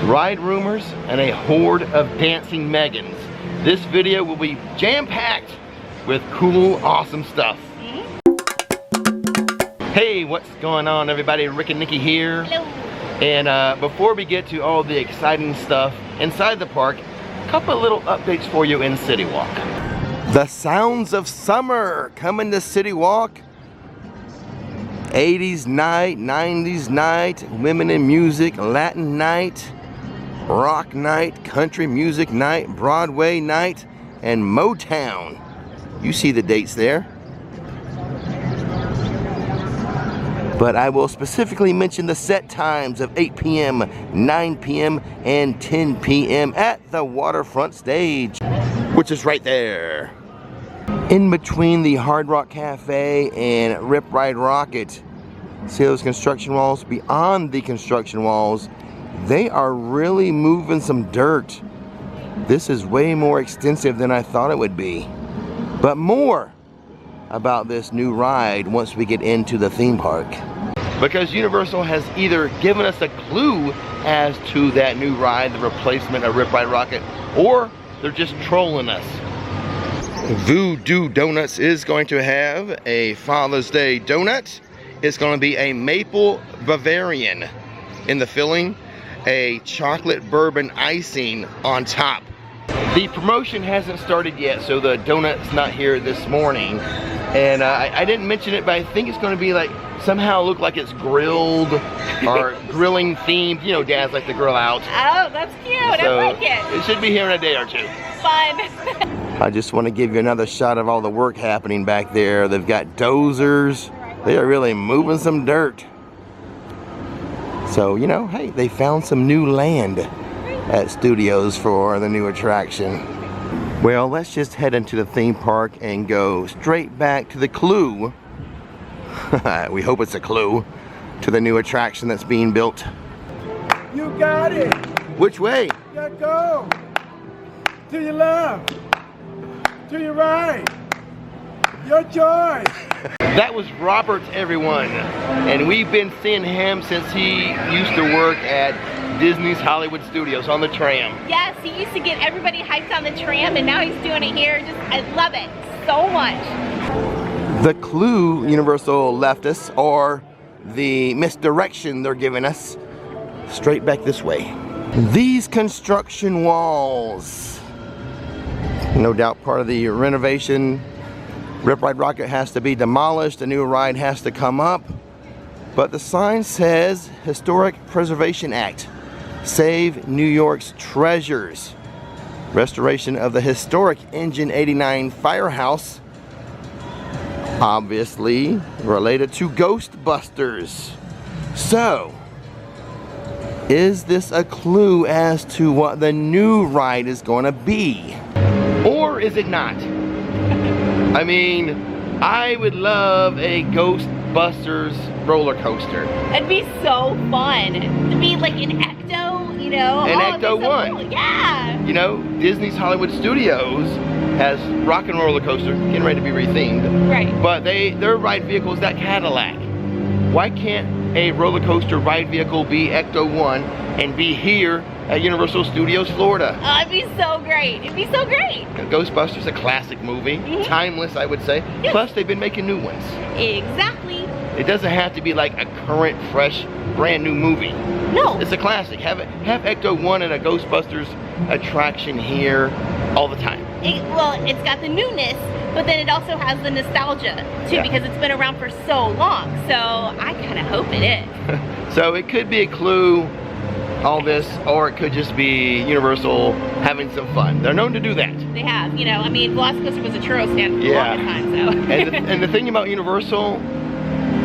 ride rumors, and a horde of dancing Megans. This video will be jam-packed with cool, awesome stuff. Hey, what's going on, everybody? Rick and Nikki here. Hello. And before we get to all the exciting stuff inside the park, a couple of little updates for you in CityWalk. The sounds of summer coming to CityWalk. 80s night, 90s night, women in music, Latin night, rock night, country music night, Broadway night, and Motown. You see the dates there. But I will specifically mention the set times of 8 p.m., 9 p.m., and 10 p.m. at the waterfront stage, which is right there. In between the Hard Rock Cafe and Rip Ride Rocket. See those construction walls? Beyond the construction walls, they are really moving some dirt. This is way more extensive than I thought it would be. But more about this new ride once we get into the theme park. Because Universal has either given us a clue as to that new ride, the replacement of Rip Ride Rocket, or they're just trolling us. Voodoo Donuts is going to have a Father's Day donut. It's going to be a maple Bavarian in the filling, a chocolate bourbon icing on top. The promotion hasn't started yet, so the donut's not here this morning. And I didn't mention it, but I think it's going to be like, somehow look like it's grilled or grilling themed. You know, dads like to grill out. Oh, that's cute. So I like it. It should be here in a day or two. Fun. I just want to give you another shot of all the work happening back there. They've got dozers. They are really moving some dirt. So, you know, hey, they found some new land at Studios for the new attraction. Well, let's just head into the theme park and go straight back to the clue. We hope it's a clue to the new attraction that's being built. You got it. Which way? Yeah, go. To your left. To your right. Your choice. That was Robert, everyone. And we've been seeing him since he used to work at Disney's Hollywood Studios on the tram. Yes, he used to get everybody hyped on the tram, and now he's doing it here. I love it so much. The clue Universal left us, or the misdirection they're giving us, straight back this way. These construction walls, no doubt part of the renovation. Rip Ride Rocket has to be demolished, a new ride has to come up. But the sign says Historic Preservation Act. Save New York's treasures. Restoration of the historic Engine 89 firehouse. Obviously related to Ghostbusters. So, is this a clue as to what the new ride is going to be? Or is it not? I mean, I would love a Ghostbusters roller coaster. It'd be so fun to be like an Ecto, you know. An Ecto so One. Cool. Yeah. You know, Disney's Hollywood Studios has Rock and Roller Coaster, getting ready to be rethemed. Right. But their ride vehicle is that Cadillac. Why can't a roller coaster ride vehicle be Ecto One and be here at Universal Studios, Florida? Oh, it'd be so great. It'd be so great. Ghostbusters, a classic movie. Timeless, I would say. Yeah. Plus, they've been making new ones. Exactly. It doesn't have to be like a current, fresh, brand new movie. No. It's a classic. Have Ecto One and a Ghostbusters attraction here all the time. Well, it's got the newness, but then it also has the nostalgia too, because it's been around for so long. So I kind of hope it is. So it could be a clue, all this, or it could just be Universal having some fun. They're known to do that. They have, you know, I mean, Velocicoaster was a churro stand for the longest time, so. and the thing about Universal,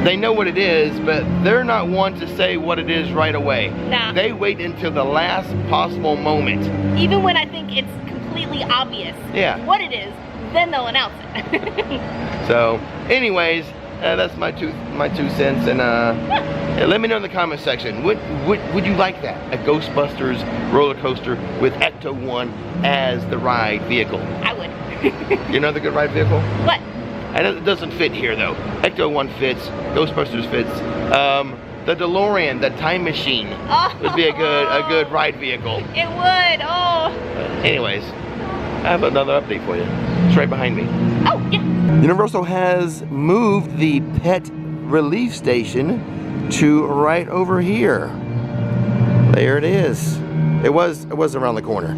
they know what it is, but they're not one to say what it is right away. Nah. They wait until the last possible moment. Even when I think it's completely obvious what it is, then they'll announce it. So, anyways, that's my two cents, and let me know in the comment section, would you like that? A Ghostbusters roller coaster with Ecto One as the ride vehicle? I would. You know the good ride vehicle? What? And it doesn't fit here though. Ecto One fits, Ghostbusters fits. the DeLorean, the time machine, would be a good ride vehicle. It would. Oh. Anyways, I have another update for you. It's right behind me. Oh, yeah. Universal has moved the pet relief station to right over here. There it is. It was around the corner.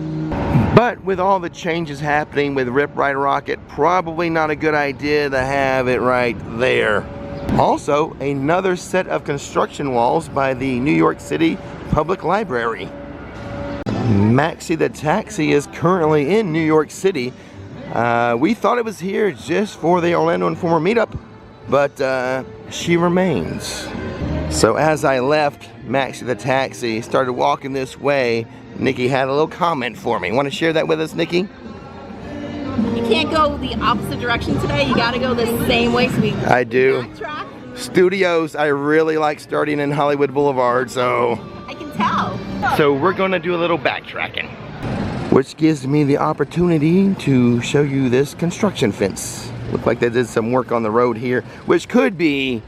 But with all the changes happening with Rip Ride Rockit, probably not a good idea to have it right there. Also, another set of construction walls by the New York City Public Library. Maxie the Taxi is currently in New York City. We thought it was here just for the Orlando Informer meetup, but she remains. So as I left Maxie the Taxi, started walking this way, Nikki had a little comment for me. Want to share that with us, Nikki? You can't go the opposite direction today. You got to go the same way. So we I do. backtrack. Studios, I really like starting in Hollywood Boulevard, so. I can tell. So we're going to do a little backtracking, which gives me the opportunity to show you this construction fence. Look like they did some work on the road here, which could be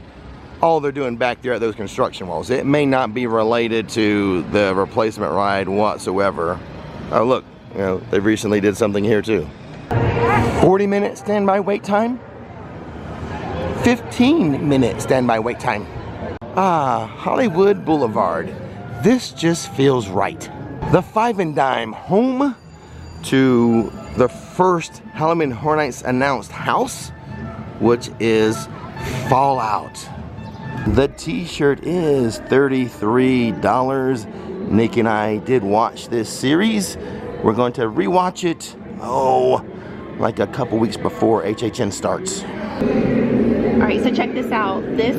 all they're doing back there at those construction walls. It may not be related to the replacement ride whatsoever. Oh look, you know, they recently did something here too. 40-minute standby wait time. 15-minute standby wait time. Ah, Hollywood Boulevard. This just feels right. The Five and Dime, home to the first Halloween Horror Nights announced house, which is Fallout. The t-shirt is $33. Nick and I did watch this series. We're going to rewatch it, like a couple weeks before HHN starts. All right, so check this out. This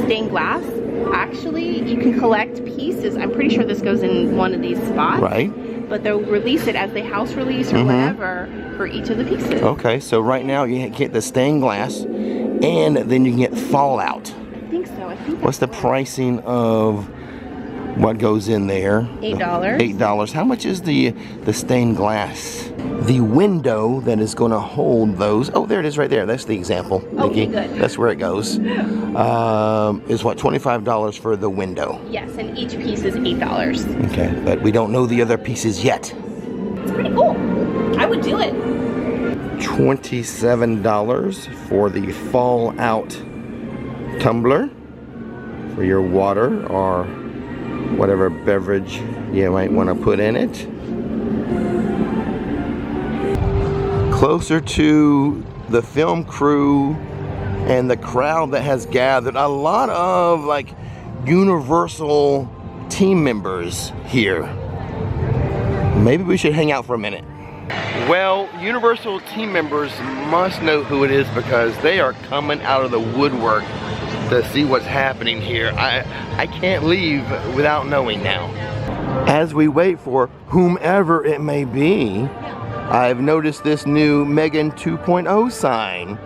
stained glass, actually, you can collect pieces. I'm pretty sure this goes in one of these spots. Right. But they'll release it as the house release or whatever for each of the pieces. Okay, so right now you get the stained glass, and then you can get Fallout. I think so. I think What's the pricing of what goes in there? $8. $8. How much is the stained glass? The window that is going to hold those. Oh, there it is right there. That's the example, Nikki. Okay, good. That's where it goes. Is what, $25 for the window? Yes, and each piece is $8. Okay, but we don't know the other pieces yet. It's pretty cool. I would do it. $27 for the Fallout tumbler for your water or whatever beverage you might want to put in it. Closer to the film crew and the crowd that has gathered, a lot of like Universal team members here. Maybe we should hang out for a minute. Well, Universal team members must know who it is because they are coming out of the woodwork to see what's happening here. I can't leave without knowing now. As we wait for whomever it may be, I've noticed this new Megan 2.0 sign.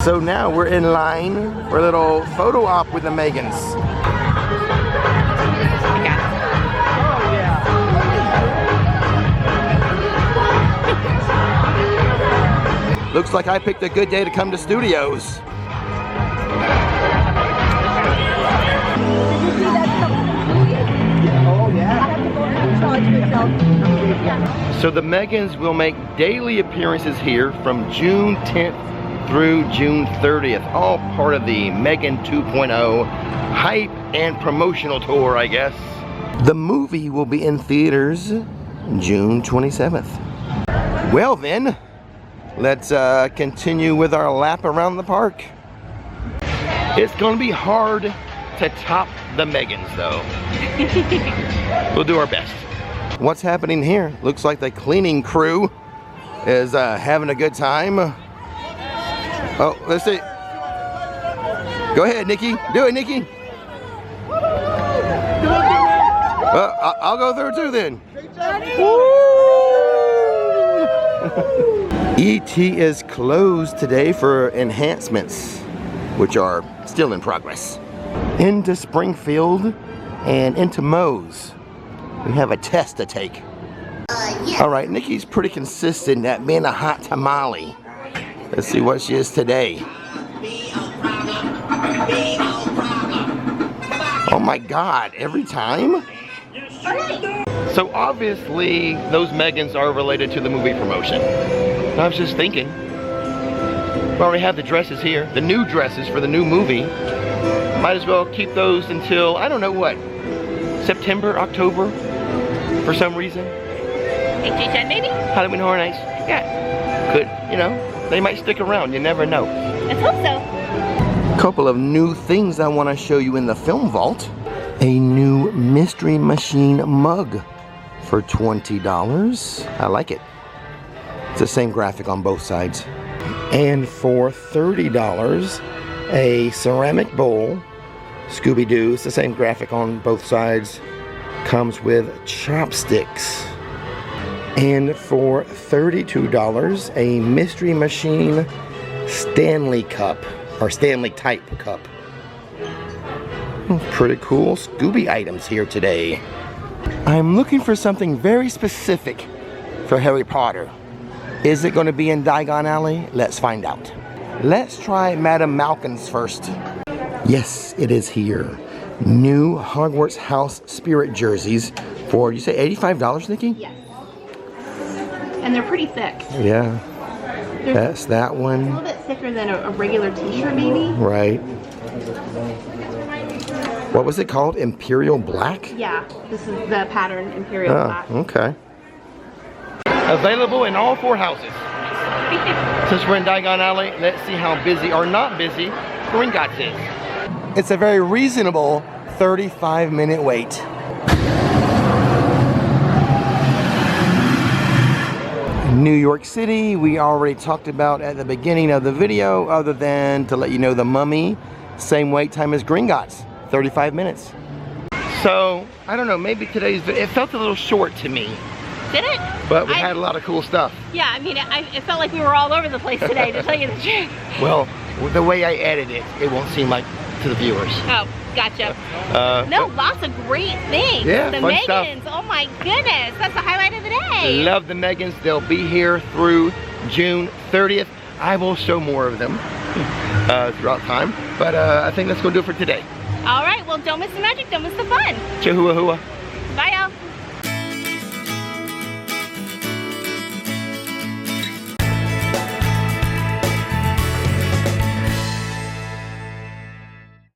So now we're in line for a little photo op with the Megans. Looks like I picked a good day to come to Studios. Oh yeah. So the Megans will make daily appearances here from June 10th through June 30th. All part of the Megan 2.0 hype and promotional tour, I guess. The movie will be in theaters June 27th. Well then, let's continue with our lap around the park. It's gonna be hard to top the Megans though. We'll do our best. What's happening here? Looks like the cleaning crew is having a good time. Oh, let's see. Go ahead, Nikki. Do it, Nikki. I'll go through too then. ET is closed today for enhancements, which are still in progress. Into Springfield and into Moe's, we have a test to take. All right, Nikki's pretty consistent at being a hot tamale. Let's see what she is today. Oh my God, every time? So obviously, those Megans are related to the movie promotion. I was just thinking, we already have the dresses here, the new dresses for the new movie. Might as well keep those until, I don't know what, September, October, for some reason. HHN maybe? Halloween Horror Nights. Yeah, could, you know, they might stick around, you never know. Let's hope so. Couple of new things I want to show you in the film vault. A new Mystery Machine mug for $20. I like it. It's the same graphic on both sides. And for $30, a ceramic bowl. Scooby-Doo. It's the same graphic on both sides. Comes with chopsticks. And for $32, a Mystery Machine Stanley cup, or Stanley type cup. Pretty cool Scooby items here today. I'm looking for something very specific for Harry Potter. Is it going to be in Daigon Alley? Let's find out. Let's try Madame Malkin's first. Yes, it is here. New Hogwarts House Spirit jerseys for, you say $85, Nikki? Yes. And they're pretty thick. Yeah. That's that one. A little bit thicker than a regular t-shirt maybe. Right. What was it called? Imperial Black? Yeah, this is the pattern Imperial Black. Okay. Available in all 4 houses. Since we're in Daigon Alley, let's see how busy or not busy Gringotts is. It's a very reasonable 35-minute wait. New York City, we already talked about at the beginning of the video, other than to let you know the Mummy, same wait time as Gringotts, 35 minutes. So, I don't know, maybe today's, it felt a little short to me. Did it? But we had a lot of cool stuff. Yeah, I mean, it felt like we were all over the place today, to tell you the truth. Well, the way I edit it, it won't seem like to the viewers. Oh, gotcha. No, lots of great things. Yeah, the fun Megans, stuff. Oh my goodness, that's the highlight of the day. Love the Megans. They'll be here through June 30th. I will show more of them throughout time. But I think that's going to do it for today. All right, well, don't miss the magic, don't miss the fun. Chihuahua.